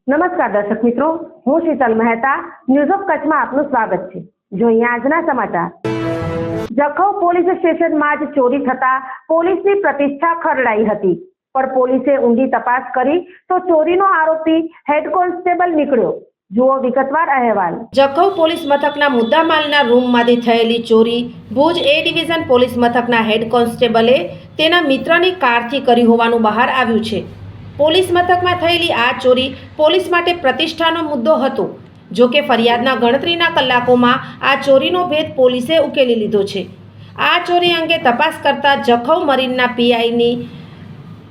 નમસ્કાર દર્શક મિત્રો, હું શીતલ મહેતા ન્યૂઝ ઓફ કચ્છમાં આપનું સ્વાગત છે। જોઈએ આજના સમાચાર। જખૌ પોલીસ સ્ટેશનમાં જ ચોરી થતા પોલીસની પ્રતિષ્ઠા ખરડાઈ હતી, પણ પોલીસે ઊંડી તપાસ કરી તો ચોરીનો આરોપી હેડ કોન્સ્ટેબલ નીકળ્યો। જુઓ વિગતવાર અહેવાલ। જખૌ પોલીસ મથકના મુદ્દામાલના રૂમમાંથી થયેલી ચોરી ભુજ એ ડિવિઝન પોલીસ મથકના હેડ કોન્સ્ટેબલે તેના મિત્રની કારથી કરી હોવાનું બહાર આવ્યું છે। પોલીસ મથકમાં થયેલી આ ચોરી પોલીસ માટે પ્રતિષ્ઠાનો મુદ્દો હતો। જો કે ફરિયાદના ગણતરીના કલાકોમાં આ ચોરીનો ભેદ પોલીસે ઉકેલી લીધો છે। આ ચોરી અંગે તપાસ કરતા જખૌ મરીનના પીઆઈની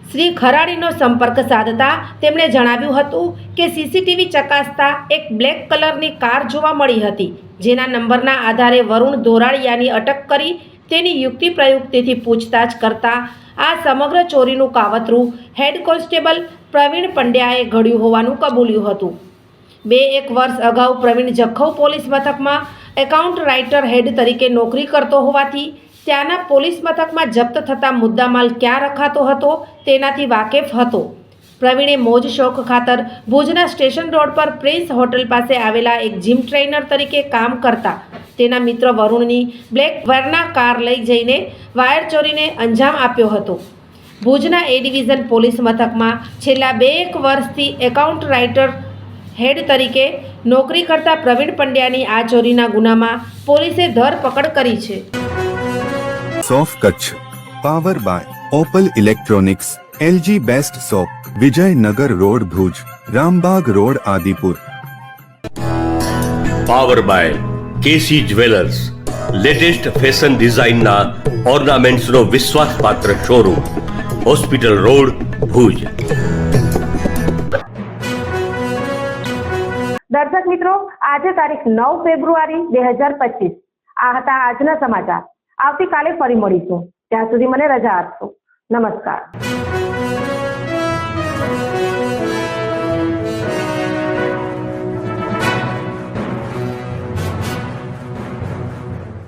શ્રી ખરાડીનો સંપર્ક સાધતા તેમણે જણાવ્યું હતું કે સીસીટીવી ચકાસતા એક બ્લેક કલરની કાર જોવા મળી હતી, જેના નંબરના આધારે વરુણ ધોરાળિયાની અટક કરી તેની યુક્તિ પ્રયુક્તિથી પૂછતાછ કરતા આ સમગ્ર ચોરીનું કાવતરું હેડ કોન્સ્ટેબલ પ્રવીણ પંડ્યાએ ઘડ્યું હોવાનું કબૂલ્યું હતું। 2-1 વર્ષ અગાઉ પ્રવીણ જખૌ પોલીસ મથકમાં એકાઉન્ટ રાઇટર હેડ તરીકે નોકરી કરતો હોવાથી ત્યાંના પોલીસ મથકમાં જપ્ત થતા મુદ્દામાલ ક્યાં રખાતો હતો તેનાથી વાકેફ હતો। પ્રવીણે મોજ શોખ ખાતર ભુજના સ્ટેશન રોડ પર પ્રિન્સ હોટલ પાસે આવેલા એક જીમ ટ્રેનર તરીકે કામ કરતા તેના મિત્ર વરુણની બ્લેક વર્ના કાર લઈ જઈને વાયર ચોરીને અંજામ આપ્યો હતો। ભુજના એ ડિવિઝન પોલીસ મથકમાં છેલ્લા 2-1 વર્ષથી એકાઉન્ટ રાઇટર હેડ તરીકે નોકરી કરતા પ્રવીણ પંડ્યાની આ ચોરીના ગુનામાં પોલીસે ધરપકડ કરી છે। સોફ Kutch power by Opal electronics, LG best shop, Vijaynagar road Bhuj, Rambagh road Adipur. Power by KC jewellers, latest fashion ડિઝાઇનના ઓર્નામેન્ટ્સનો વિશ્વાસપાત્ર શોરૂમ, હોસ્પિટલ રોડ ભુજ। દર્શક મિત્રો, આજે તારીખ 9 ફેબ્રુઆરી 2025 આ હતા આજના સમાચાર। આવતીકાલે ફરી મળીશું, ત્યાં સુધી મને રજા આપશો। નમસ્કાર।